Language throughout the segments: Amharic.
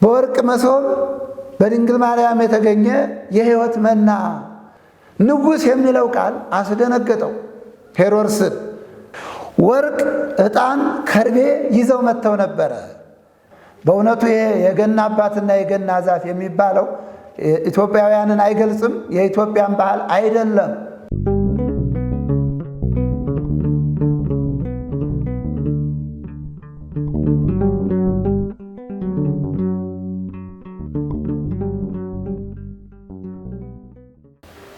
በወርቅ መሶብ በድንግል ማርያም የተገኘ የሕይወት መና ንጉሥ የሚለው ቃል አስደነገጠው ሄሮድስን። ወርቅ፣ ዕጣን፣ ከርቤ ይዘው መጥተው ነበረ። በእውነቱ ይሄ የገና አባትና የገና ዛፍ የሚባለው ኢትዮጵያውያንን አይገልጽም፣ የኢትዮጵያን ባህል አይደለም።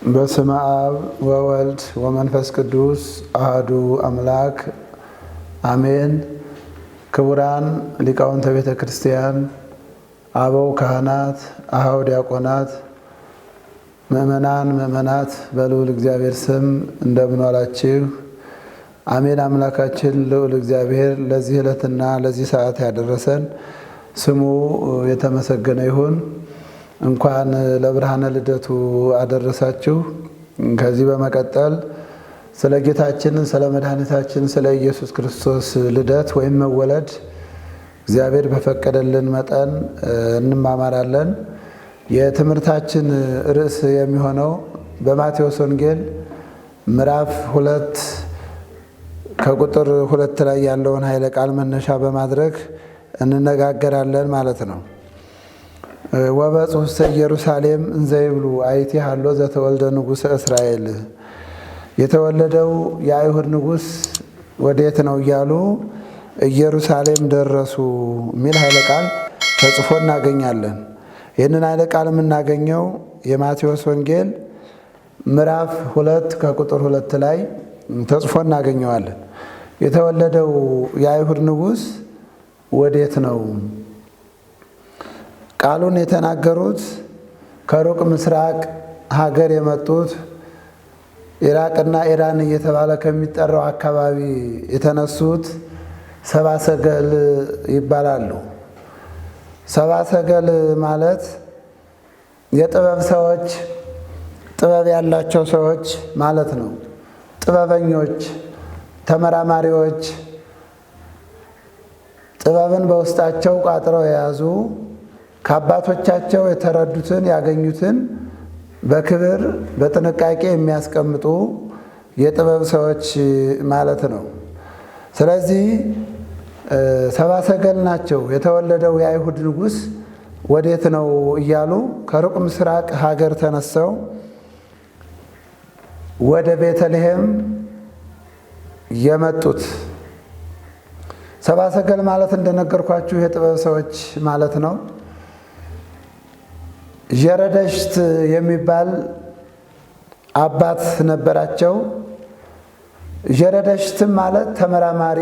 በስመ አብ ወወልድ ወመንፈስ ቅዱስ አሐዱ አምላክ አሜን። ክቡራን ሊቃውንተ ቤተ ክርስቲያን፣ አበው ካህናት፣ አኀው ዲያቆናት፣ ምእመናን ምእመናት በልዑል እግዚአብሔር ስም እንደምን ዋላችሁ? አሜን። አምላካችን ልዑል እግዚአብሔር ለዚህ ዕለትና ለዚህ ሰዓት ያደረሰን ስሙ የተመሰገነ ይሁን። እንኳን ለብርሃነ ልደቱ አደረሳችሁ። ከዚህ በመቀጠል ስለ ጌታችን ስለ መድኃኒታችን ስለ ኢየሱስ ክርስቶስ ልደት ወይም መወለድ እግዚአብሔር በፈቀደልን መጠን እንማማራለን። የትምህርታችን ርዕስ የሚሆነው በማቴዎስ ወንጌል ምዕራፍ 2 ከቁጥር 2 ላይ ያለውን ኃይለ ቃል መነሻ በማድረግ እንነጋገራለን ማለት ነው። ወበጽሑ ውስተ ኢየሩሳሌም እንዘ ይብሉ አይቲ ሀሎ ዘተወልደ ንጉሠ እስራኤል፣ የተወለደው የአይሁድ ንጉሥ ወዴት ነው እያሉ ኢየሩሳሌም ደረሱ የሚል ኃይለ ቃል ተጽፎ እናገኛለን። ይህንን ኃይለ ቃል የምናገኘው የማቴዎስ ወንጌል ምዕራፍ 2 ከቁጥር 2 ላይ ተጽፎ እናገኘዋለን። የተወለደው የአይሁድ ንጉሥ ወዴት ነው? ቃሉን የተናገሩት ከሩቅ ምስራቅ ሀገር የመጡት ኢራቅና ኢራን እየተባለ ከሚጠራው አካባቢ የተነሱት ሰብአ ሰገል ይባላሉ። ሰብአ ሰገል ማለት የጥበብ ሰዎች፣ ጥበብ ያላቸው ሰዎች ማለት ነው። ጥበበኞች፣ ተመራማሪዎች፣ ጥበብን በውስጣቸው ቋጥረው የያዙ ከአባቶቻቸው የተረዱትን ያገኙትን በክብር በጥንቃቄ የሚያስቀምጡ የጥበብ ሰዎች ማለት ነው። ስለዚህ ሰብአ ሰገል ናቸው። የተወለደው የአይሁድ ንጉሥ ወዴት ነው እያሉ ከሩቅ ምስራቅ ሀገር ተነስተው ወደ ቤተልሔም የመጡት። ሰብአ ሰገል ማለት እንደነገርኳችሁ የጥበብ ሰዎች ማለት ነው። ዠረደሽት የሚባል አባት ነበራቸው። ዠረደሽትም ማለት ተመራማሪ፣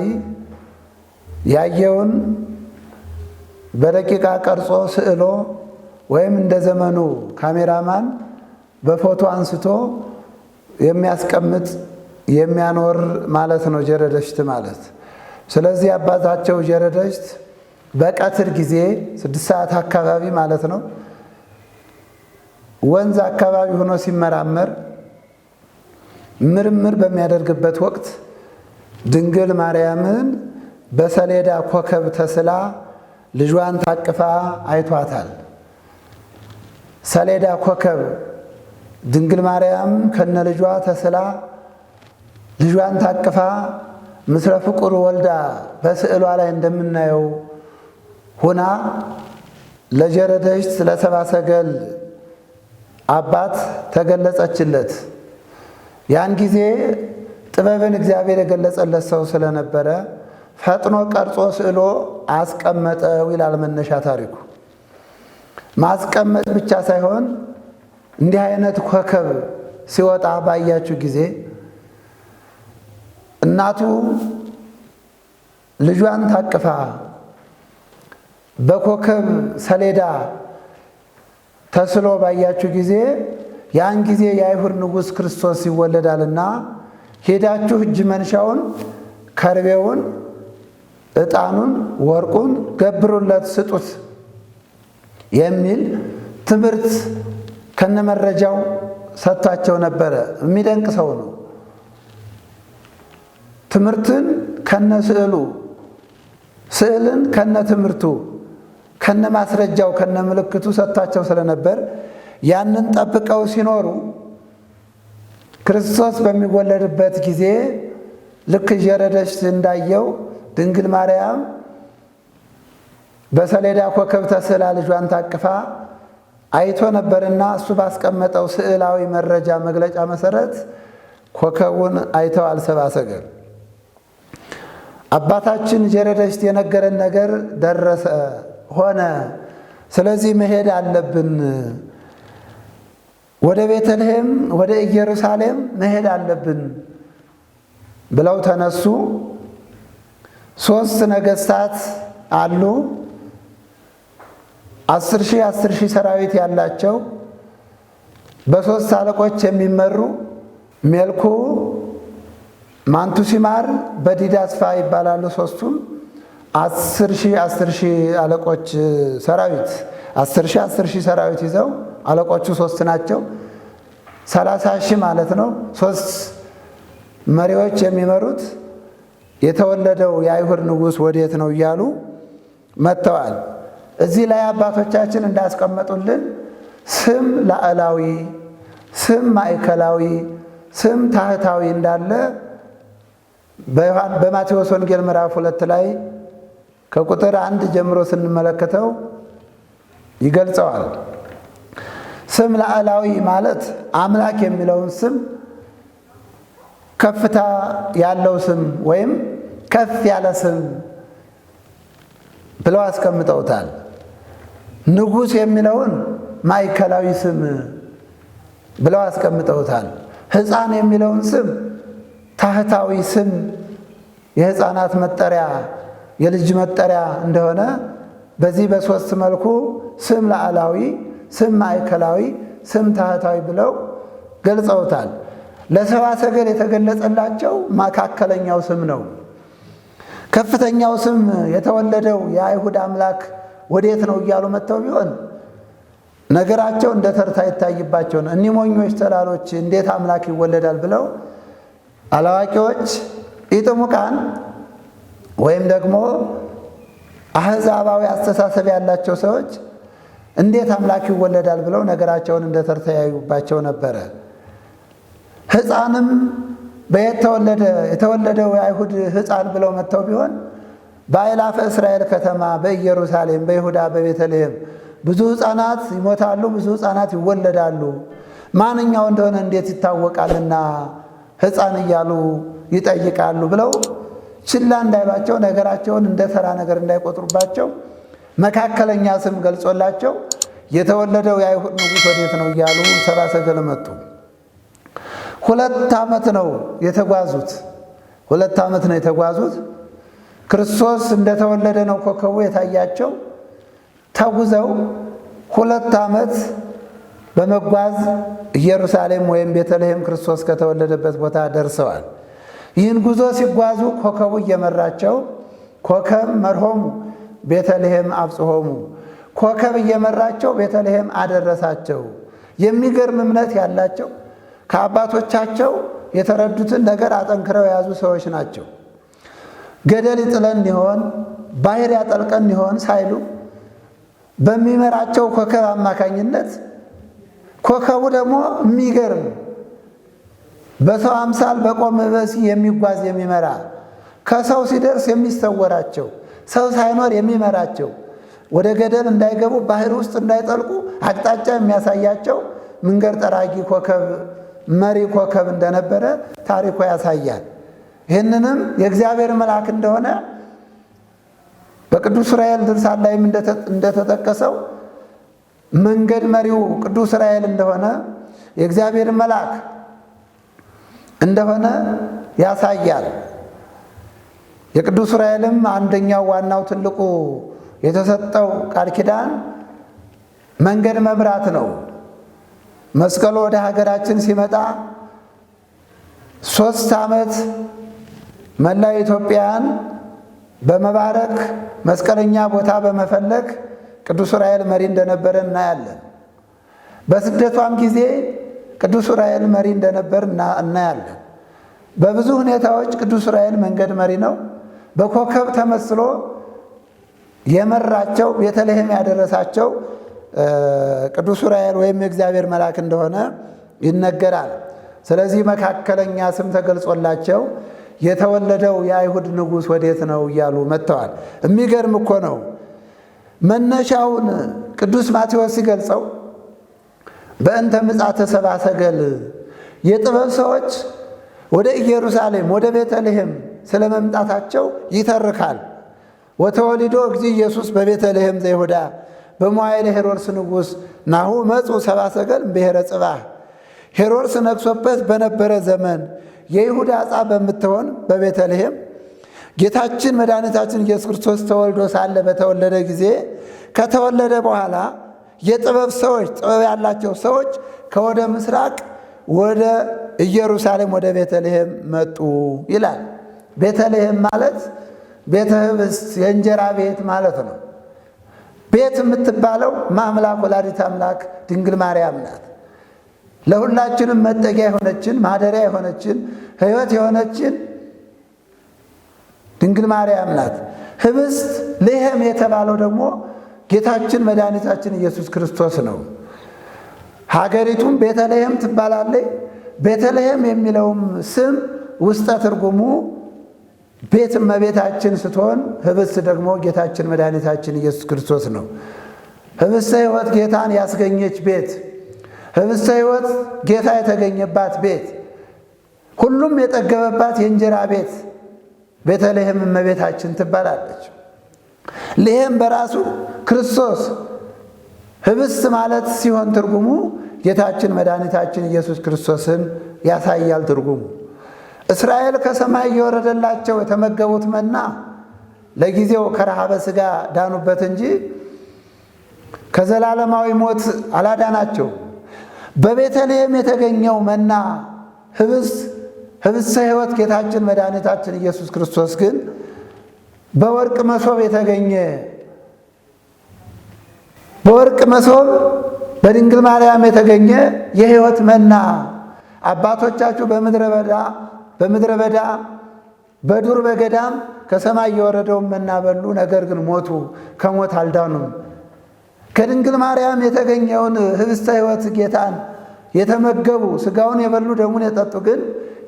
ያየውን በደቂቃ ቀርጾ ስዕሎ ወይም እንደ ዘመኑ ካሜራማን በፎቶ አንስቶ የሚያስቀምጥ የሚያኖር ማለት ነው ዠረደሽት ማለት። ስለዚህ አባታቸው ዠረደሽት በቀትር ጊዜ 6 ሰዓት አካባቢ ማለት ነው ወንዝ አካባቢ ሆኖ ሲመራመር ምርምር በሚያደርግበት ወቅት ድንግል ማርያምን በሰሌዳ ኮከብ ተስላ ልጇን ታቅፋ አይቷታል። ሰሌዳ ኮከብ ድንግል ማርያም ከነ ልጇ ተስላ ልጇን ታቅፋ ምስለ ፍቁር ወልዳ በስዕሏ ላይ እንደምናየው ሁና ለዠረደሽት ለሰብአ ሰገል አባት ተገለጸችለት። ያን ጊዜ ጥበብን እግዚአብሔር የገለጸለት ሰው ስለነበረ ፈጥኖ ቀርጾ ስዕሎ አስቀመጠው ይላል መነሻ ታሪኩ። ማስቀመጥ ብቻ ሳይሆን እንዲህ አይነት ኮከብ ሲወጣ ባያችሁ ጊዜ እናቱ ልጇን ታቅፋ በኮከብ ሰሌዳ ተስሎ ባያችሁ ጊዜ ያን ጊዜ የአይሁድ ንጉሥ ክርስቶስ ይወለዳልና ሄዳችሁ እጅ መንሻውን፣ ከርቤውን፣ ዕጣኑን፣ ወርቁን ገብሩለት፣ ስጡት የሚል ትምህርት ከነመረጃው ሰጥቷቸው ነበረ። የሚደንቅ ሰው ነው። ትምህርትን ከነ ስዕሉ፣ ስዕልን ከነ ትምህርቱ፣ ከነ ማስረጃው ከነ ምልክቱ ሰጥቷቸው ስለነበር ያንን ጠብቀው ሲኖሩ ክርስቶስ በሚወለድበት ጊዜ ልክ እየረደች እንዳየው ድንግል ማርያም በሰሌዳ ኮከብ ተስላ ልጇን ታቅፋ አይቶ ነበርና እሱ ባስቀመጠው ስዕላዊ መረጃ መግለጫ መሰረት ኮከቡን አይተዋል ሰብአ ሰገል። አባታችን ጀረደሽት የነገረን ነገር ደረሰ ሆነ፣ ስለዚህ መሄድ አለብን፣ ወደ ቤተልሔም ወደ ኢየሩሳሌም መሄድ አለብን ብለው ተነሱ። 3 ነገሥታት አሉ። 10,000 ሰራዊት ያላቸው በ3 አለቆች የሚመሩ ሜልኩ፣ ማንቱሲማር፣ በዲዳስፋ ይባላሉ። 3ቱም 10,000 አለቆች ሰራዊት 10,000 ሰራዊት ይዘው አለቆቹ 3 ናቸው። 30,000 ማለት ነው። 3 መሪዎች የሚመሩት የተወለደው የአይሁድ ንጉሥ ወዴት ነው እያሉ መጥተዋል። እዚህ ላይ አባቶቻችን እንዳስቀመጡልን ስም ላዕላዊ፣ ስም ማዕከላዊ፣ ስም ታህታዊ እንዳለ በማቴዎስ ወንጌል ምዕራፍ 2 ላይ ከቁጥር 1 ጀምሮ ስንመለከተው ይገልጸዋል። ስም ላዕላዊ ማለት አምላክ የሚለውን ስም ከፍታ ያለው ስም ወይም ከፍ ያለ ስም ብለው አስቀምጠውታል። ንጉሥ የሚለውን ማዕከላዊ ስም ብለው አስቀምጠውታል። ሕፃን የሚለውን ስም ታህታዊ ስም፣ የሕፃናት መጠሪያ፣ የልጅ መጠሪያ እንደሆነ በዚህ በ3 መልኩ ስም ላዕላዊ፣ ስም ማዕከላዊ፣ ስም ታህታዊ ብለው ገልጸውታል። ለሰብአ ሰገል የተገለጸላቸው መካከለኛው ስም ነው። ከፍተኛው ስም የተወለደው የአይሁድ አምላክ ወዴት ነው እያሉ መጥተው ቢሆን ነገራቸው እንደ ተርታ ይታይባቸው ነው። እኒህ ሞኞች ተላሎች እንዴት አምላክ ይወለዳል ብለው አላዋቂዎች ኢጥሙቃን ወይም ደግሞ አሕዛባዊ አስተሳሰብ ያላቸው ሰዎች እንዴት አምላክ ይወለዳል ብለው ነገራቸውን እንደ ተርታ ያዩባቸው ነበረ። ሕፃንም በየት ተወለደ? የተወለደው የአይሁድ ሕፃን ብለው መጥተው ቢሆን በአእላፈ እስራኤል ከተማ በኢየሩሳሌም፣ በይሁዳ፣ በቤተልሔም ብዙ ሕፃናት ይሞታሉ፣ ብዙ ሕፃናት ይወለዳሉ። ማንኛው እንደሆነ እንዴት ይታወቃልና ሕፃን እያሉ ይጠይቃሉ ብለው ችላ እንዳይሏቸው፣ ነገራቸውን እንደ ተራ ነገር እንዳይቆጥሩባቸው መካከለኛ ስም ገልጾላቸው የተወለደው የአይሁድ ንጉሥ ወዴት ነው እያሉ ሰብአ ሰገል መጡ። 2 ዓመት ነው የተጓዙት። 2 ዓመት ነው የተጓዙት። ክርስቶስ እንደተወለደ ነው ኮከቡ የታያቸው። ተጉዘው 2 ዓመት በመጓዝ ኢየሩሳሌም ወይም ቤተልሔም ክርስቶስ ከተወለደበት ቦታ ደርሰዋል። ይህን ጉዞ ሲጓዙ ኮከቡ እየመራቸው፣ ኮከብ መርሆሙ ቤተልሔም አብጽሖሙ፣ ኮከብ እየመራቸው ቤተልሔም አደረሳቸው። የሚገርም እምነት ያላቸው ከአባቶቻቸው የተረዱትን ነገር አጠንክረው የያዙ ሰዎች ናቸው። ገደል ይጥለን ይሆን ባህር ያጠልቀን ይሆን ሳይሉ በሚመራቸው ኮከብ አማካኝነት፣ ኮከቡ ደግሞ የሚገርም በሰው አምሳል በቆመ በሲ የሚጓዝ የሚመራ፣ ከሰው ሲደርስ የሚሰወራቸው፣ ሰው ሳይኖር የሚመራቸው፣ ወደ ገደል እንዳይገቡ ባህር ውስጥ እንዳይጠልቁ አቅጣጫ የሚያሳያቸው መንገድ ጠራጊ ኮከብ፣ መሪ ኮከብ እንደነበረ ታሪኩ ያሳያል። ይህንንም የእግዚአብሔር መልአክ እንደሆነ በቅዱስ ዑራኤል ድርሳን ላይም እንደተጠቀሰው መንገድ መሪው ቅዱስ ዑራኤል እንደሆነ የእግዚአብሔር መልአክ እንደሆነ ያሳያል። የቅዱስ ዑራኤልም አንደኛው ዋናው ትልቁ የተሰጠው ቃል ኪዳን መንገድ መምራት ነው። መስቀሉ ወደ ሀገራችን ሲመጣ 3 ዓመት መላ ኢትዮጵያን በመባረክ መስቀለኛ ቦታ በመፈለግ ቅዱስ ዑራኤል መሪ እንደነበረ እናያለን። በስደቷም ጊዜ ቅዱስ ዑራኤል መሪ እንደነበር እናያለን። በብዙ ሁኔታዎች ቅዱስ ዑራኤል መንገድ መሪ ነው። በኮከብ ተመስሎ የመራቸው ቤተልሔም ያደረሳቸው ቅዱስ ዑራኤል ወይም የእግዚአብሔር መልአክ እንደሆነ ይነገራል። ስለዚህ መካከለኛ ስም ተገልጾላቸው የተወለደው የአይሁድ ንጉሥ ወዴት ነው እያሉ መጥተዋል። የሚገርም እኮ ነው። መነሻውን ቅዱስ ማቴዎስ ሲገልጸው በእንተ ምጽአተ ሰብአ ሰገል የጥበብ ሰዎች ወደ ኢየሩሳሌም ወደ ቤተልሔም ስለ መምጣታቸው ይተርካል። ወተወሊዶ እግዚእ ኢየሱስ በቤተልሔም ዘይሁዳ በመዋዕለ ሄሮድስ ንጉሥ ናሁ መጹ ሰብአ ሰገል እምብሔረ ጽባህ። ሄሮድስ ነግሶበት በነበረ ዘመን የይሁዳ ዕፃ በምትሆን በቤተልሔም ጌታችን መድኃኒታችን ኢየሱስ ክርስቶስ ተወልዶ ሳለ በተወለደ ጊዜ ከተወለደ በኋላ የጥበብ ሰዎች ጥበብ ያላቸው ሰዎች ከወደ ምስራቅ ወደ ኢየሩሳሌም ወደ ቤተልሔም መጡ ይላል። ቤተልሔም ማለት ቤተ ኅብስት የእንጀራ ቤት ማለት ነው። ቤት የምትባለው ማምላክ ወላዲተ አምላክ ድንግል ማርያም ናት። ለሁላችንም መጠጊያ የሆነችን ማደሪያ የሆነችን ሕይወት የሆነችን ድንግል ማርያም ናት። ኅብስት ሌሔም የተባለው ደግሞ ጌታችን መድኃኒታችን ኢየሱስ ክርስቶስ ነው። ሀገሪቱም ቤተልሔም ትባላለች። ቤተልሔም የሚለውም ስም ውስጠ ትርጉሙ ቤት እመቤታችን ስትሆን ኅብስት ደግሞ ጌታችን መድኃኒታችን ኢየሱስ ክርስቶስ ነው። ኅብስተ ሕይወት ጌታን ያስገኘች ቤት፣ ኅብስተ ሕይወት ጌታ የተገኘባት ቤት፣ ሁሉም የጠገበባት የእንጀራ ቤት ቤተልሔም እመቤታችን ትባላለች። ሌሔም በራሱ ክርስቶስ ኅብስት ማለት ሲሆን ትርጉሙ ጌታችን መድኃኒታችን ኢየሱስ ክርስቶስን ያሳያል ትርጉሙ። እስራኤል ከሰማይ እየወረደላቸው የተመገቡት መና ለጊዜው ከረሃበ ሥጋ ዳኑበት እንጂ ከዘላለማዊ ሞት አላዳናቸው። በቤተልሔም የተገኘው መና ኅብስተ ሕይወት ጌታችን መድኃኒታችን ኢየሱስ ክርስቶስ ግን በወርቅ መሶብ የተገኘ በወርቅ መሶብ በድንግል ማርያም የተገኘ የሕይወት መና አባቶቻችሁ በምድረ በዳ በዱር በገዳም ከሰማይ የወረደውን መና በሉ፣ ነገር ግን ሞቱ፣ ከሞት አልዳኑም። ከድንግል ማርያም የተገኘውን ኅብስተ ሕይወት ጌታን የተመገቡ ሥጋውን የበሉ ደሙን የጠጡ ግን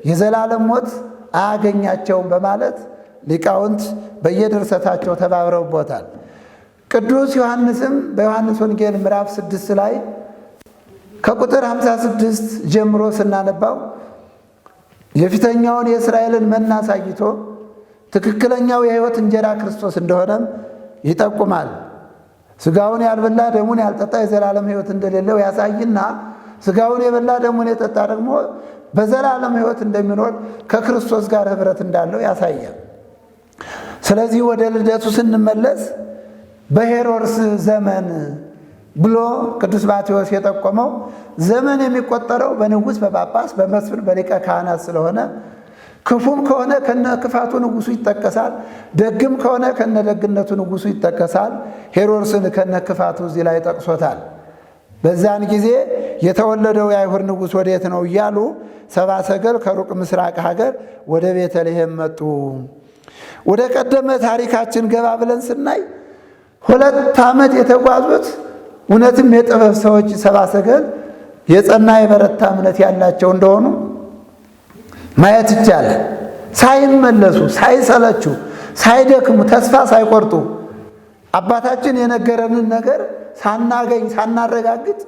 የዘላለም ሞት አያገኛቸውም በማለት ሊቃውንት በየድርሰታቸው ተባብረውበታል። ቅዱስ ዮሐንስም በዮሐንስ ወንጌል ምዕራፍ 6 ላይ ከቁጥር 56 ጀምሮ ስናነባው የፊተኛውን የእስራኤልን መና አሳይቶ ትክክለኛው የሕይወት እንጀራ ክርስቶስ እንደሆነም ይጠቁማል። ሥጋውን ያልበላ ደሙን ያልጠጣ የዘላለም ሕይወት እንደሌለው ያሳይና ሥጋውን የበላ ደሙን የጠጣ ደግሞ በዘላለም ሕይወት እንደሚኖር ከክርስቶስ ጋር ኅብረት እንዳለው ያሳያል። ስለዚህ ወደ ልደቱ ስንመለስ በሄሮድስ ዘመን ብሎ ቅዱስ ማቴዎስ የጠቆመው ዘመን የሚቆጠረው በንጉሥ በጳጳስ በመስፍን በሊቀ ካህናት ስለሆነ ክፉም ከሆነ ከነ ክፋቱ ንጉሡ ይጠቀሳል፣ ደግም ከሆነ ከነ ደግነቱ ንጉሡ ይጠቀሳል። ሄሮድስን ከነ ክፋቱ እዚህ ላይ ጠቅሶታል። በዛን ጊዜ የተወለደው የአይሁድ ንጉሥ ወዴት ነው እያሉ ሰብአ ሰገል ከሩቅ ምስራቅ ሀገር ወደ ቤተልሔም መጡ። ወደ ቀደመ ታሪካችን ገባ ብለን ስናይ 2 ዓመት የተጓዙት እውነትም የጥበብ ሰዎች ሰብአ ሰገል የጸና የበረታ እምነት ያላቸው እንደሆኑ ማየት ይቻላል። ሳይመለሱ፣ ሳይሰለቹ፣ ሳይደክሙ፣ ተስፋ ሳይቆርጡ አባታችን የነገረንን ነገር ሳናገኝ ሳናረጋግጥ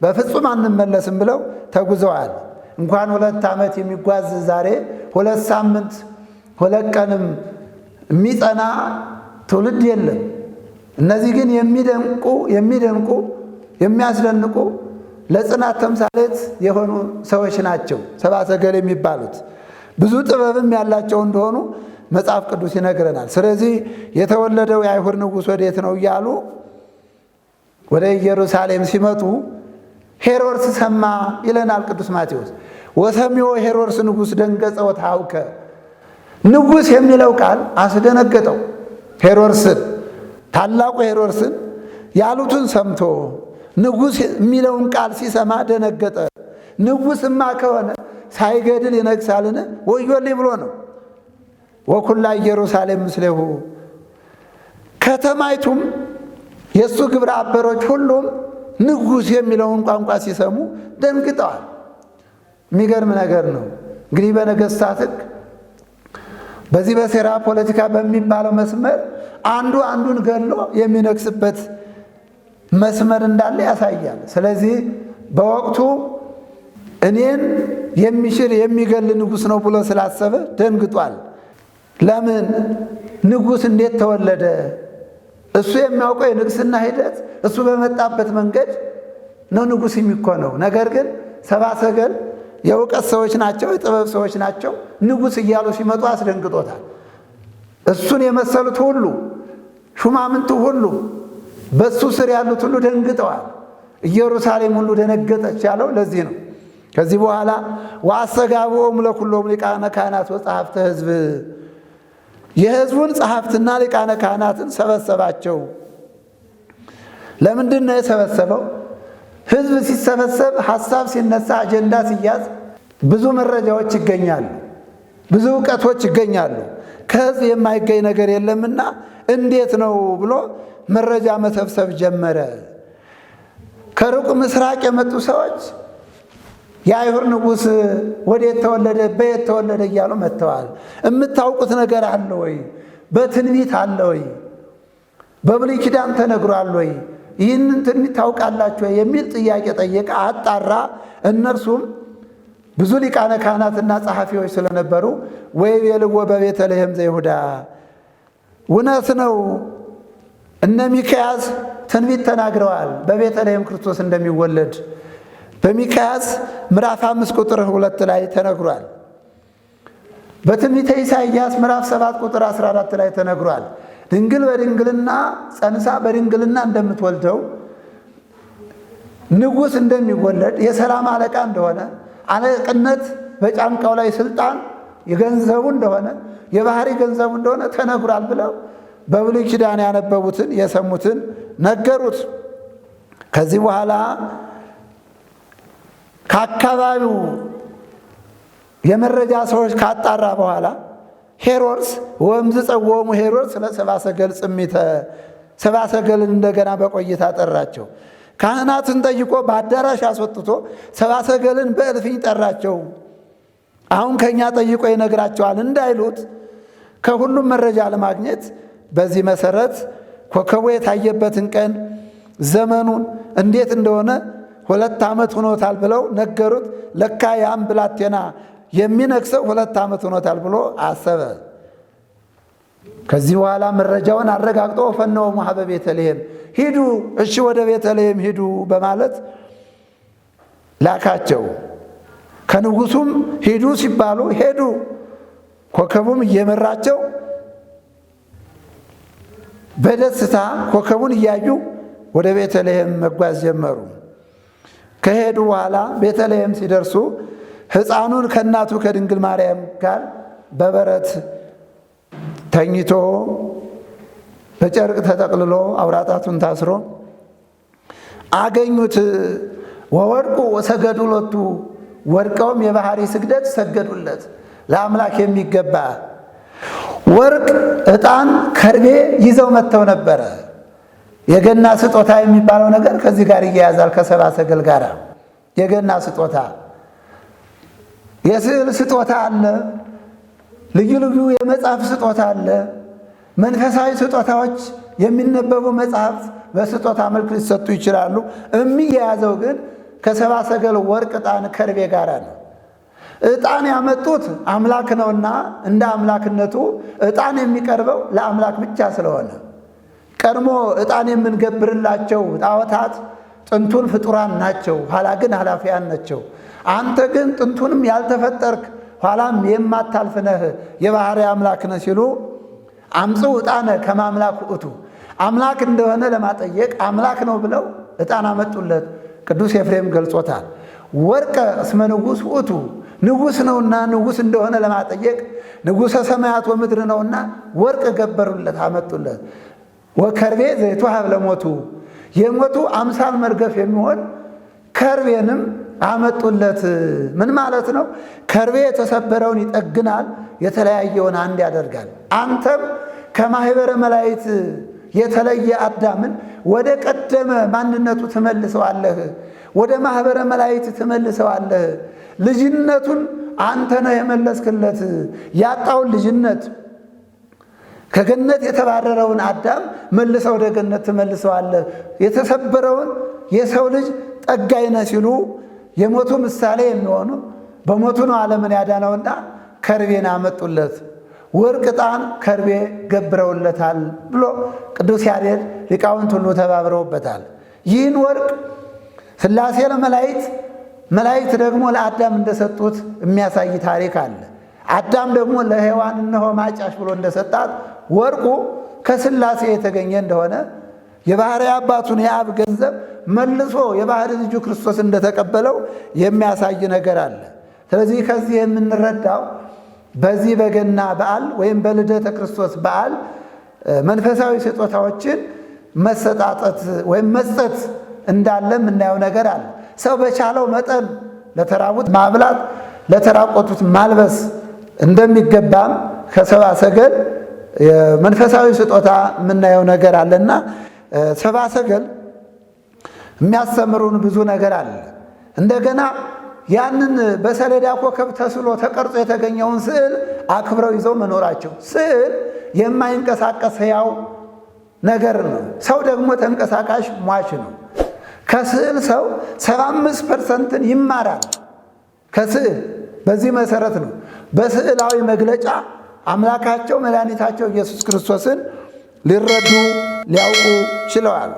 በፍጹም አንመለስም ብለው ተጉዘዋል። እንኳን 2 ዓመት የሚጓዝ ዛሬ 2 ሳምንት 2 ቀንም የሚጸና ትውልድ የለም። እነዚህ ግን የሚደንቁ የሚያስደንቁ ለጽናት ተምሳሌት የሆኑ ሰዎች ናቸው ሰብአ ሰገል የሚባሉት። ብዙ ጥበብም ያላቸው እንደሆኑ መጽሐፍ ቅዱስ ይነግረናል። ስለዚህ የተወለደው የአይሁድ ንጉሥ ወዴት ነው እያሉ ወደ ኢየሩሳሌም ሲመጡ ሄሮድስ ሰማ ይለናል ቅዱስ ማቴዎስ። ወሰሚዖ ሄሮድስ ንጉሥ ደንገጸ ወተሐውከ። ንጉሥ የሚለው ቃል አስደነገጠው ሄሮድስን። ታላቁ ሄሮድስን ያሉትን ሰምቶ ንጉሥ የሚለውን ቃል ሲሰማ ደነገጠ። ንጉሥማ ከሆነ ሳይገድል ይነግሳልን? ወዮልኝ ብሎ ነው። ወኩላ ኢየሩሳሌም ምስሌሁ፣ ከተማይቱም የእሱ ግብረ አበሮች ሁሉም ንጉሥ የሚለውን ቋንቋ ሲሰሙ ደንግጠዋል። የሚገርም ነገር ነው። እንግዲህ በነገሥታት ሕግ በዚህ በሴራ ፖለቲካ በሚባለው መስመር አንዱ አንዱን ገሎ የሚነግስበት መስመር እንዳለ ያሳያል። ስለዚህ በወቅቱ እኔን የሚሽር የሚገል ንጉሥ ነው ብሎ ስላሰበ ደንግጧል። ለምን? ንጉሥ እንዴት ተወለደ? እሱ የሚያውቀው የንግስና ሂደት እሱ በመጣበት መንገድ ነው ንጉሥ የሚኮነው። ነገር ግን ሰብአ ሰገል የእውቀት ሰዎች ናቸው፣ የጥበብ ሰዎች ናቸው። ንጉሥ እያሉ ሲመጡ አስደንግጦታል። እሱን የመሰሉት ሁሉ ሹማምንቱ ሁሉ በሱ ስር ያሉት ሁሉ ደንግጠዋል። ኢየሩሳሌም ሁሉ ደነገጠች ያለው ለዚህ ነው። ከዚህ በኋላ ወአስተጋብኦሙ ለኵሎሙ ሊቃነ ካህናት ወጸሐፍተ ሕዝብ፣ የሕዝቡን ጸሐፍትና ሊቃነ ካህናትን ሰበሰባቸው። ለምንድን ነው የሰበሰበው? ሕዝብ ሲሰበሰብ፣ ሐሳብ ሲነሳ፣ አጀንዳ ሲያዝ ብዙ መረጃዎች ይገኛሉ፣ ብዙ እውቀቶች ይገኛሉ። ከሕዝብ የማይገኝ ነገር የለምና እንዴት ነው ብሎ መረጃ መሰብሰብ ጀመረ። ከሩቅ ምስራቅ የመጡ ሰዎች የአይሁድ ንጉሥ ወዴት ተወለደ፣ በየት ተወለደ እያሉ መጥተዋል። የምታውቁት ነገር አለ ወይ? በትንቢት አለ ወይ? በብሉይ ኪዳን ተነግሯል ወይ? ይህንን ትንቢት ታውቃላችሁ የሚል ጥያቄ ጠየቀ፣ አጣራ። እነርሱም ብዙ ሊቃነ ካህናትና ጸሐፊዎች ስለነበሩ ወይቤልዎ በቤተልሔም ዘይሁዳ፣ እውነት ነው እነ ሚክያስ ትንቢት ተናግረዋል በቤተልሔም ክርስቶስ እንደሚወለድ። በሚክያስ ምዕራፍ 5 ቁጥር 2 ላይ ተነግሯል። በትንቢተ ኢሳይያስ ምዕራፍ 7 ቁጥር 14 ላይ ተነግሯል። ድንግል በድንግልና ጸንሳ በድንግልና እንደምትወልደው ንጉሥ እንደሚወለድ፣ የሰላም አለቃ እንደሆነ፣ አለቅነት በጫንቃው ላይ ስልጣን የገንዘቡ እንደሆነ፣ የባህሪ ገንዘቡ እንደሆነ ተነግሯል ብለው በብሉይ ኪዳን ያነበቡትን የሰሙትን ነገሩት። ከዚህ በኋላ ከአካባቢው የመረጃ ሰዎች ካጣራ በኋላ ሄሮድስ ወምዝ ጸወሙ ሄሮድስ ለሰብአ ሰገል ጽሚተ፣ ሰብአ ሰገልን እንደገና በቆይታ ጠራቸው። ካህናትን ጠይቆ በአዳራሽ አስወጥቶ ሰብአ ሰገልን በእልፍኝ ጠራቸው። አሁን ከእኛ ጠይቆ ይነግራቸዋል እንዳይሉት ከሁሉም መረጃ ለማግኘት በዚህ መሰረት ኮከቡ የታየበትን ቀን ዘመኑን እንዴት እንደሆነ 2 ዓመት ሆኖታል ብለው ነገሩት። ለካ ያም ብላቴና የሚነግሰው 2 ዓመት ሆኖታል ብሎ አሰበ። ከዚህ በኋላ መረጃውን አረጋግጦ ፈነወ ኀበ ቤተልሔም፣ ሂዱ፣ እሺ ወደ ቤተልሔም ሂዱ በማለት ላካቸው። ከንጉሱም ሂዱ ሲባሉ ሄዱ። ኮከቡም እየመራቸው በደስታ ኮከቡን እያዩ ወደ ቤተልሔም መጓዝ ጀመሩ። ከሄዱ በኋላ ቤተልሔም ሲደርሱ ሕፃኑን ከእናቱ ከድንግል ማርያም ጋር በበረት ተኝቶ በጨርቅ ተጠቅልሎ አውራጣቱን ታስሮ አገኙት። ወወድቁ ወሰገዱ ሎቱ፣ ወድቀውም የባህሪ ስግደት ሰገዱለት። ለአምላክ የሚገባ ወርቅ፣ ዕጣን፣ ከርቤ ይዘው መጥተው ነበረ። የገና ስጦታ የሚባለው ነገር ከዚህ ጋር ይያያዛል። ከሰብአ ሰገል ጋር የገና ስጦታ፣ የስዕል ስጦታ አለ፣ ልዩ ልዩ የመጽሐፍ ስጦታ አለ። መንፈሳዊ ስጦታዎች፣ የሚነበቡ መጽሐፍት በስጦታ መልክ ሊሰጡ ይችላሉ። የሚያያዘው ግን ከሰብአ ሰገል ወርቅ፣ ዕጣን፣ ከርቤ ጋር ነው። ዕጣን ያመጡት አምላክ ነውና እንደ አምላክነቱ ዕጣን የሚቀርበው ለአምላክ ብቻ ስለሆነ ቀድሞ ዕጣን የምንገብርላቸው ጣዖታት ጥንቱን ፍጡራን ናቸው፣ ኋላ ግን ኃላፊያን ናቸው። አንተ ግን ጥንቱንም ያልተፈጠርክ ኋላም የማታልፍ ነህ፣ የባህሪ አምላክ ነህ ሲሉ አምጽኡ ዕጣነ ከመ አምላክ ውእቱ፣ አምላክ እንደሆነ ለማጠየቅ አምላክ ነው ብለው ዕጣን አመጡለት። ቅዱስ ኤፍሬም ገልጾታል። ወርቀ እስመ ንጉሥ ውእቱ፣ ንጉሥ ነውና ንጉሥ እንደሆነ ለማጠየቅ ንጉሠ ሰማያት ወምድር ነውና ወርቅ ገበሩለት፣ አመጡለት። ወከርቤ ዘይትወሀብ ለሞቱ፣ የሞቱ አምሳል መርገፍ የሚሆን ከርቤንም አመጡለት። ምን ማለት ነው? ከርቤ የተሰበረውን ይጠግናል፣ የተለያየውን አንድ ያደርጋል። አንተም ከማኅበረ መላእክት የተለየ አዳምን ወደ ቀደመ ማንነቱ ትመልሰዋለህ፣ ወደ ማኅበረ መላእክት ትመልሰዋለህ። ልጅነቱን አንተ ነህ የመለስክለት። ያጣውን ልጅነት ከገነት የተባረረውን አዳም መልሰው ወደ ገነት ትመልሰዋለህ። የተሰበረውን የሰው ልጅ ጠጋኝ ነህ ሲሉ የሞቱ ምሳሌ የሚሆኑ በሞቱ ነው ዓለምን ያዳነውና ከርቤን አመጡለት፣ ወርቅ፣ ዕጣን፣ ከርቤ ገብረውለታል ብሎ ቅዱስ ያሬድ ሊቃውንት ሁሉ ተባብረውበታል። ይህን ወርቅ ሥላሴ ለመላእክት መላእክት ደግሞ ለአዳም እንደሰጡት የሚያሳይ ታሪክ አለ። አዳም ደግሞ ለሔዋን እነሆ ማጫሽ ብሎ እንደሰጣት ወርቁ ከሥላሴ የተገኘ እንደሆነ የባሕርይ አባቱን የአብ ገንዘብ መልሶ የባሕርይ ልጁ ክርስቶስ እንደተቀበለው የሚያሳይ ነገር አለ። ስለዚህ ከዚህ የምንረዳው በዚህ በገና በዓል ወይም በልደተ ክርስቶስ በዓል መንፈሳዊ ስጦታዎችን መሰጣጠት ወይም መስጠት እንዳለ የምናየው ነገር አለ። ሰው በቻለው መጠን ለተራቡት ማብላት፣ ለተራቆቱት ማልበስ እንደሚገባም ከሰብአ ሰገል መንፈሳዊ ስጦታ የምናየው ነገር አለና ሰብአ ሰገል የሚያስተምሩን ብዙ ነገር አለ። እንደገና ያንን በሰሌዳ ኮከብ ተስሎ ተቀርጾ የተገኘውን ስዕል አክብረው ይዘው መኖራቸው። ስዕል የማይንቀሳቀስ ሕያው ነገር ነው። ሰው ደግሞ ተንቀሳቃሽ ሟች ነው። ከስዕል ሰው 75% ይማራል ከስዕል። በዚህ መሰረት ነው በስዕላዊ መግለጫ አምላካቸው መድኃኒታቸው ኢየሱስ ክርስቶስን ሊረዱ ሊያውቁ ችለዋል።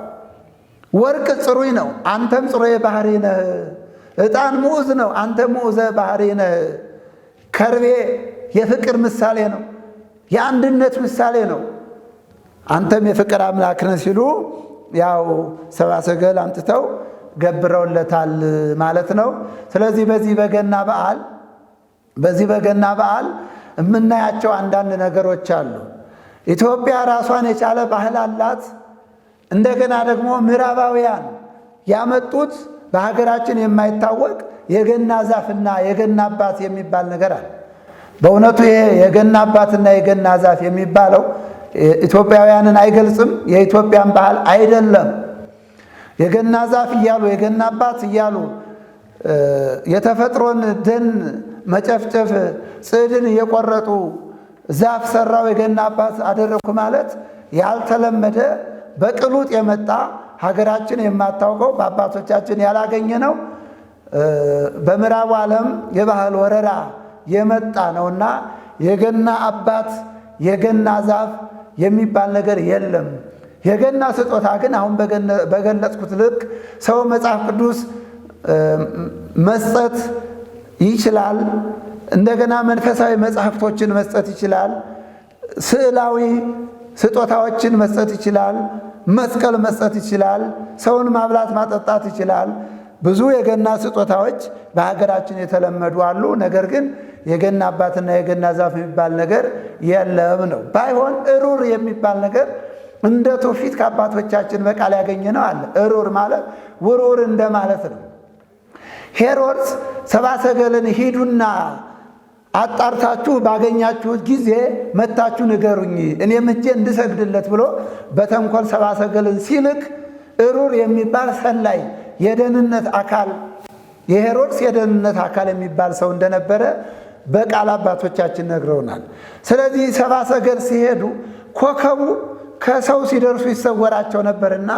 ወርቅ ጽሩይ ነው፣ አንተም ጽሩየ ባሕሪ ነህ። ዕጣን ምዑዝ ነው፣ አንተ ምዑዘ ባሕሪ ነህ። ከርቤ የፍቅር ምሳሌ ነው፣ የአንድነት ምሳሌ ነው፣ አንተም የፍቅር አምላክ ነህ ሲሉ ያው ሰብአ ሰገል አምጥተው ገብረውለታል ማለት ነው። ስለዚህ በዚህ በገና በዓል የምናያቸው አንዳንድ ነገሮች አሉ። ኢትዮጵያ ራሷን የቻለ ባህል አላት። እንደገና ደግሞ ምዕራባውያን ያመጡት በሀገራችን የማይታወቅ የገና ዛፍና የገና አባት የሚባል ነገር አለ። በእውነቱ ይሄ የገና አባትና የገና ዛፍ የሚባለው ኢትዮጵያውያንን አይገልጽም፣ የኢትዮጵያን ባህል አይደለም። የገና ዛፍ እያሉ የገና አባት እያሉ የተፈጥሮን ደን መጨፍጨፍ፣ ጽድን እየቆረጡ ዛፍ ሰራው የገና አባት አደረኩ ማለት ያልተለመደ በቅሉጥ የመጣ ሀገራችን የማታውቀው በአባቶቻችን ያላገኘ ነው። በምዕራቡ ዓለም የባህል ወረራ የመጣ ነውና የገና አባት የገና ዛፍ የሚባል ነገር የለም። የገና ስጦታ ግን አሁን በገለጽኩት ልክ ሰው መጽሐፍ ቅዱስ መስጠት ይችላል። እንደገና መንፈሳዊ መጽሐፍቶችን መስጠት ይችላል። ስዕላዊ ስጦታዎችን መስጠት ይችላል። መስቀል መስጠት ይችላል። ሰውን ማብላት ማጠጣት ይችላል። ብዙ የገና ስጦታዎች በሀገራችን የተለመዱ አሉ። ነገር ግን የገና አባትና የገና ዛፍ የሚባል ነገር የለም ነው። ባይሆን እሩር የሚባል ነገር እንደ ትውፊት ከአባቶቻችን በቃል ያገኘ ነው አለ። እሩር ማለት ውሩር እንደማለት ነው። ሄሮድስ ሰብአ ሰገልን ሂዱና አጣርታችሁ ባገኛችሁት ጊዜ መታችሁ ንገሩኝ እኔም ሄጄ እንድሰግድለት ብሎ በተንኮል ሰብአ ሰገልን ሲልክ እሩር የሚባል ሰላይ የደህንነት አካል የሄሮድስ የደህንነት አካል የሚባል ሰው እንደነበረ በቃል አባቶቻችን ነግረውናል። ስለዚህ ሰብአ ሰገል ሲሄዱ ኮከቡ ከሰው ሲደርሱ ይሰወራቸው ነበርና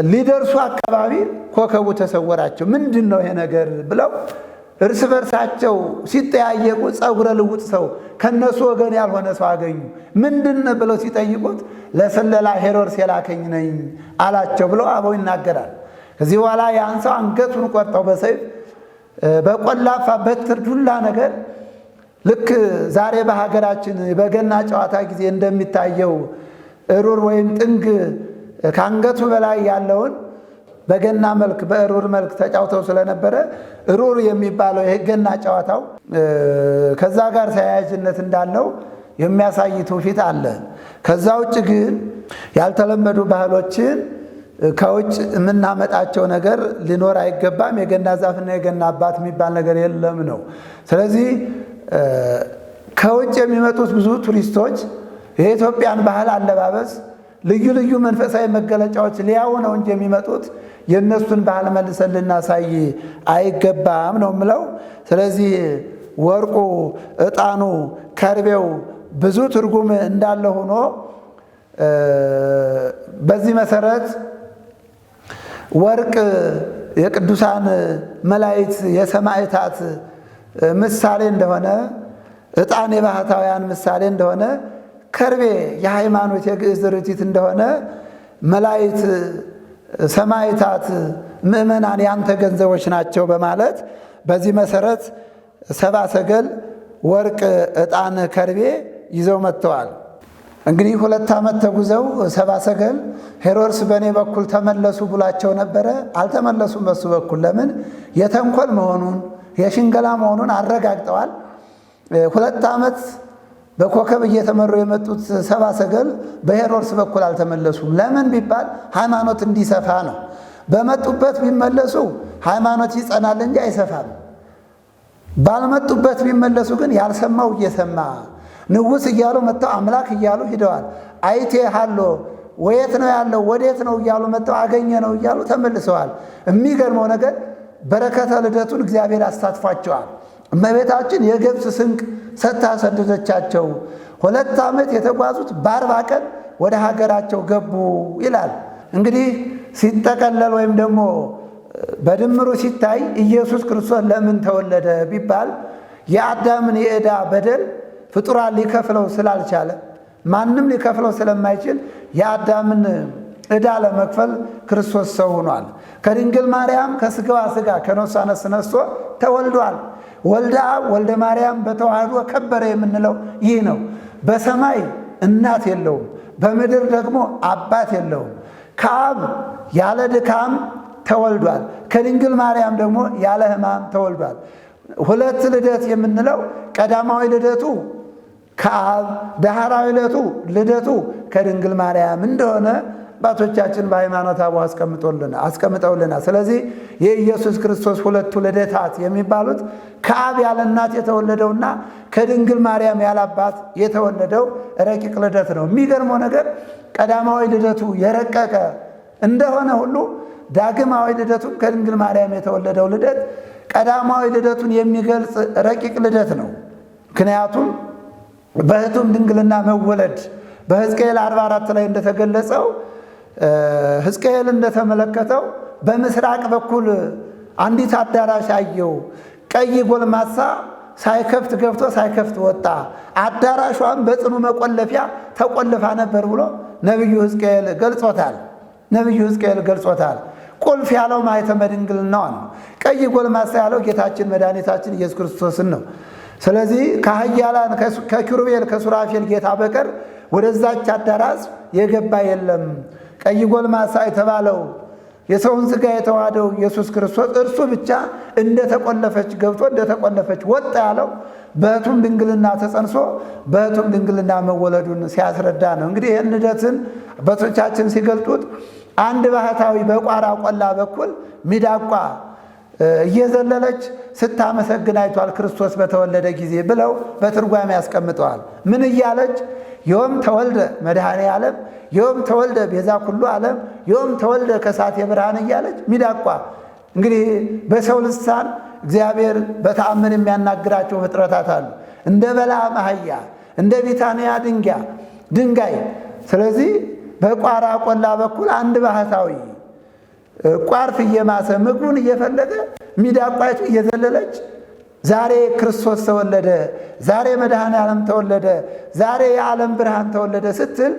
ሊደርሱ አካባቢ ኮከቡ ተሰወራቸው። ምንድን ነው ይሄ ነገር ብለው እርስ በርሳቸው ሲጠያየቁ ጸጉረ ልውጥ ሰው ከነሱ ወገን ያልሆነ ሰው አገኙ። ምንድን ነው ብለው ሲጠይቁት ለስለላ ሄሮድስ የላከኝ ነኝ አላቸው ብለው አበው ይናገራል። ከዚህ በኋላ ያን ሰው አንገቱን ቆርጠው በሰይፍ በቆላፋ በትር ዱላ ነገር ልክ ዛሬ በሀገራችን በገና ጨዋታ ጊዜ እንደሚታየው እሩር ወይም ጥንግ ከአንገቱ በላይ ያለውን በገና መልክ በእሩር መልክ ተጫውተው ስለነበረ እሩር የሚባለው የገና ጨዋታው ከዛ ጋር ተያያዥነት እንዳለው የሚያሳይ ትውፊት አለ። ከዛ ውጭ ግን ያልተለመዱ ባህሎችን ከውጭ የምናመጣቸው ነገር ሊኖር አይገባም። የገና ዛፍና የገና አባት የሚባል ነገር የለም ነው። ስለዚህ ከውጭ የሚመጡት ብዙ ቱሪስቶች የኢትዮጵያን ባህል አለባበስ ልዩ ልዩ መንፈሳዊ መገለጫዎች ሊያው ነው እንጂ የሚመጡት የእነሱን ባህል መልሰን ልናሳይ አይገባም ነው የምለው። ስለዚህ ወርቁ፣ ዕጣኑ፣ ከርቤው ብዙ ትርጉም እንዳለ ሆኖ በዚህ መሰረት ወርቅ የቅዱሳን መላእክት የሰማዕታት ምሳሌ እንደሆነ፣ ዕጣን የባህታውያን ምሳሌ እንደሆነ፣ ከርቤ የሃይማኖት የግዕዝ ርቲት እንደሆነ፣ መላእክት ሰማዕታት ምእመናን ያንተ ገንዘቦች ናቸው በማለት በዚህ መሰረት ሰብአ ሰገል ወርቅ፣ ዕጣን፣ ከርቤ ይዘው መጥተዋል። እንግዲህ 2 ዓመት ተጉዘው ሰብአ ሰገል ሄሮድስ በእኔ በኩል ተመለሱ ብሏቸው ነበረ። አልተመለሱም በሱ በኩል። ለምን? የተንኮል መሆኑን የሽንገላ መሆኑን አረጋግጠዋል። 2 ዓመት በኮከብ እየተመሩ የመጡት ሰብአ ሰገል በሄሮድስ በኩል አልተመለሱም። ለምን ቢባል ሃይማኖት እንዲሰፋ ነው። በመጡበት ቢመለሱ ሃይማኖት ይጸናል እንጂ አይሰፋም። ባልመጡበት ቢመለሱ ግን ያልሰማው እየሰማ ንጉሥ እያሉ መጥተው አምላክ እያሉ ሂደዋል። አይቴ ሃሎ ወየት ነው ያለው ወዴት ነው እያሉ መጥተው አገኘ ነው እያሉ ተመልሰዋል። የሚገርመው ነገር በረከተ ልደቱን እግዚአብሔር አሳትፏቸዋል። እመቤታችን የገብስ ስንቅ ሰጥታ ሰደደቻቸው። 2 ዓመት የተጓዙት በ40 ቀን ወደ ሀገራቸው ገቡ ይላል። እንግዲህ ሲጠቀለል ወይም ደግሞ በድምሩ ሲታይ ኢየሱስ ክርስቶስ ለምን ተወለደ ቢባል የአዳምን የዕዳ በደል ፍጡራን ሊከፍለው ስላልቻለ፣ ማንም ሊከፍለው ስለማይችል የአዳምን ዕዳ ለመክፈል ክርስቶስ ሰው ሆኗል። ከድንግል ማርያም ከስጋዋ ስጋ ከነፍሷ ነፍስ ነስቶ ተወልዷል። ወልደ አብ ወልደ ማርያም በተዋህዶ ከበረ የምንለው ይህ ነው። በሰማይ እናት የለውም፣ በምድር ደግሞ አባት የለውም። ከአብ ያለ ድካም ተወልዷል፣ ከድንግል ማርያም ደግሞ ያለ ሕማም ተወልዷል። 2 ልደት የምንለው ቀዳማዊ ልደቱ ከአብ፣ ዳህራዊ ልደቱ ከድንግል ማርያም እንደሆነ አባቶቻችን በሃይማኖት አበው አስቀምጠውልናል። ስለዚህ የኢየሱስ ክርስቶስ 2ቱ ልደታት የሚባሉት ከአብ ያለ እናት የተወለደውና ከድንግል ማርያም ያለ አባት የተወለደው ረቂቅ ልደት ነው። የሚገርመው ነገር ቀዳማዊ ልደቱ የረቀቀ እንደሆነ ሁሉ ዳግማዊ ልደቱም ከድንግል ማርያም የተወለደው ልደት ቀዳማዊ ልደቱን የሚገልጽ ረቂቅ ልደት ነው። ምክንያቱም በሕቱም ድንግልና መወለድ በሕዝቅኤል 44 ላይ እንደተገለጸው ሕዝቅኤል እንደተመለከተው በምስራቅ በኩል አንዲት አዳራሽ አየው። ቀይ ጎልማሳ ሳይከፍት ገብቶ ሳይከፍት ወጣ። አዳራሿን በጽኑ መቆለፊያ ተቆልፋ ነበር ብሎ ነቢዩ ሕዝቅኤል ገልጾታል። ቁልፍ ያለው ማኅተመ ድንግልናዋን ነው። ቀይ ጎልማሳ ያለው ጌታችን መድኃኒታችን ኢየሱስ ክርስቶስን ነው። ስለዚህ ከኃያላን ከኪሩቤል ከሱራፌል ጌታ በቀር ወደዛች አዳራሽ የገባ የለም። ቀይ ጎልማሳ የተባለው የሰውን ሥጋ የተዋሃደው ኢየሱስ ክርስቶስ እርሱ ብቻ እንደተቆለፈች ገብቶ እንደተቆለፈች ወጣ ያለው በሕቱም ድንግልና ተጸንሶ በሕቱም ድንግልና መወለዱን ሲያስረዳ ነው። እንግዲህ ይህን ልደትን አባቶቻችን ሲገልጡት አንድ ባህታዊ በቋራ ቆላ በኩል ሚዳቋ እየዘለለች ስታመሰግን አይቷል ክርስቶስ በተወለደ ጊዜ ብለው በትርጓሜ ያስቀምጠዋል። ምን እያለች? ዮም ተወልደ መድኃኔ ዓለም፣ ዮም ተወልደ ቤዛ ኩሉ ዓለም፣ ዮም ተወልደ ከሳቴ ብርሃን እያለች ሚዳቋ። እንግዲህ በሰው ልሳን እግዚአብሔር በተአምር የሚያናግራቸው ፍጥረታት አሉ። እንደ በለዓም አህያ፣ እንደ ቢታንያ ድንጋይ። ስለዚህ በቋራ ቆላ በኩል አንድ ባህታዊ ቋርፍ እየማሰ ምግቡን እየፈለገ ሚዳቋይቱ እየዘለለች ዛሬ ክርስቶስ ተወለደ፣ ዛሬ መድኃኔ ዓለም ተወለደ፣ ዛሬ የዓለም ብርሃን ተወለደ ስትል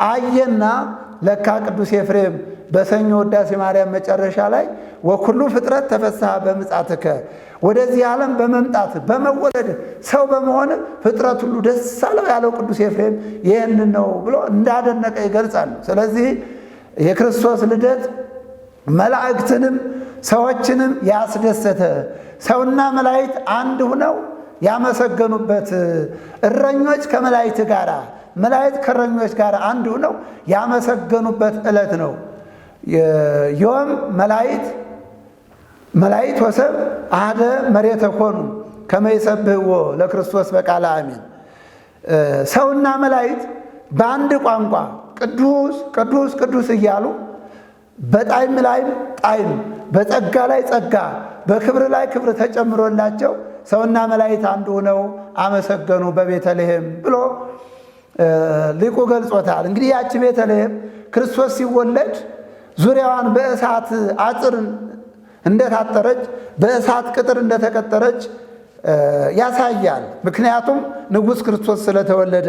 አየና ለካ ቅዱስ ኤፍሬም በሰኞ ውዳሴ ማርያም መጨረሻ ላይ ወኩሉ ፍጥረት ተፈስሐ በምጽአትከ፣ ወደዚህ ዓለም በመምጣት በመወለድ ሰው በመሆን ፍጥረት ሁሉ ደስ አለው ያለው ቅዱስ ኤፍሬም ይህንን ነው ብሎ እንዳደነቀ ይገልጻል። ስለዚህ የክርስቶስ ልደት መላእክትንም ሰዎችንም ያስደሰተ፣ ሰውና መላእክት አንድ ሆነው ያመሰገኑበት፣ እረኞች ከመላእክት ጋር መላእክት ከእረኞች ጋር አንድ ሆነው ያመሰገኑበት ዕለት ነው። ዮም መላእክት ወሰብ አሐደ መሬተ ኮኑ ከመ ይሰብሕዎ ለክርስቶስ በቃለ አሜን። ሰውና መላእክት በአንድ ቋንቋ ቅዱስ ቅዱስ ቅዱስ እያሉ በጣዕም ላይ ጣዕም፣ በጸጋ ላይ ጸጋ፣ በክብር ላይ ክብር ተጨምሮላቸው ሰውና መላእክት አንድ ሆነው አመሰገኑ በቤተልሔም ብሎ ሊቁ ገልጾታል። እንግዲህ ያቺ ቤተልሔም ክርስቶስ ሲወለድ ዙሪያዋን በእሳት አጥር እንደታጠረች፣ በእሳት ቅጥር እንደተቀጠረች ያሳያል። ምክንያቱም ንጉሥ ክርስቶስ ስለተወለደ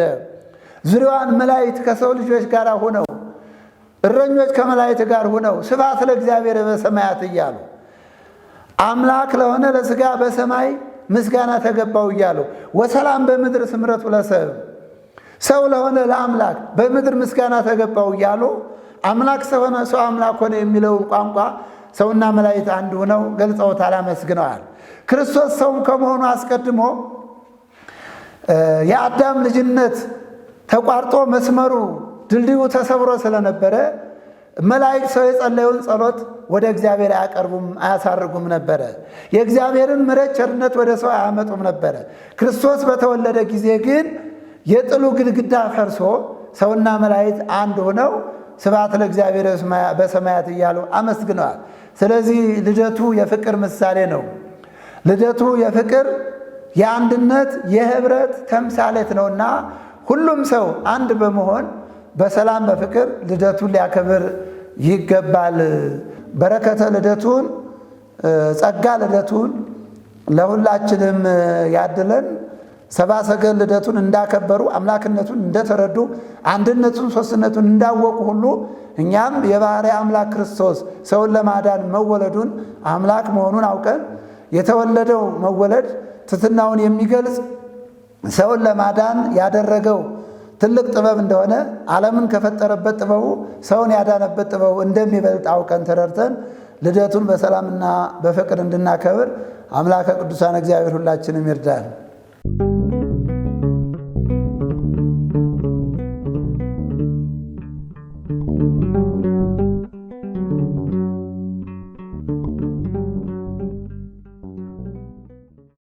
ዙሪያዋን መላእክት ከሰው ልጆች ጋር ሆነው እረኞች ከመላእክት ጋር ሆነው ስብሐት ለእግዚአብሔር በሰማያት እያሉ አምላክ ለሆነ ለሥጋ በሰማይ ምስጋና ተገባው እያሉ ወሰላም በምድር ስምረቱ ለሰብ ሰው ለሆነ ለአምላክ በምድር ምስጋና ተገባው እያሉ አምላክ ሰው ሆነ ሰው አምላክ ሆነ የሚለውን ቋንቋ ሰውና መላእክት አንድ ሆነው ገልጸውታል፣ አመስግነዋል። ክርስቶስ ሰውም ከመሆኑ አስቀድሞ የአዳም ልጅነት ተቋርጦ መስመሩ ድልድዩ ተሰብሮ ስለነበረ መላእክት ሰው የጸለየውን ጸሎት ወደ እግዚአብሔር አያቀርቡም አያሳርጉም ነበረ። የእግዚአብሔርን ምሕረት ቸርነት ወደ ሰው አያመጡም ነበረ። ክርስቶስ በተወለደ ጊዜ ግን የጥሉ ግድግዳ ፈርሶ ሰውና መላእክት አንድ ሆነው ስብሐት ለእግዚአብሔር በሰማያት እያሉ አመስግነዋል። ስለዚህ ልደቱ የፍቅር ምሳሌ ነው። ልደቱ የፍቅር የአንድነት የህብረት ተምሳሌት ነውና ሁሉም ሰው አንድ በመሆን በሰላም በፍቅር ልደቱን ሊያከብር ይገባል። በረከተ ልደቱን ጸጋ ልደቱን ለሁላችንም ያድለን። ሰብአ ሰገል ልደቱን እንዳከበሩ አምላክነቱን እንደተረዱ አንድነቱን ሦስትነቱን እንዳወቁ ሁሉ እኛም የባሕርይ አምላክ ክርስቶስ ሰውን ለማዳን መወለዱን አምላክ መሆኑን አውቀን የተወለደው መወለድ ትሕትናውን የሚገልጽ ሰውን ለማዳን ያደረገው ትልቅ ጥበብ እንደሆነ ዓለምን ከፈጠረበት ጥበቡ ሰውን ያዳነበት ጥበቡ እንደሚበልጥ አውቀን ተረድተን ልደቱን በሰላምና በፍቅር እንድናከብር አምላከ ቅዱሳን እግዚአብሔር ሁላችንም ይርዳል።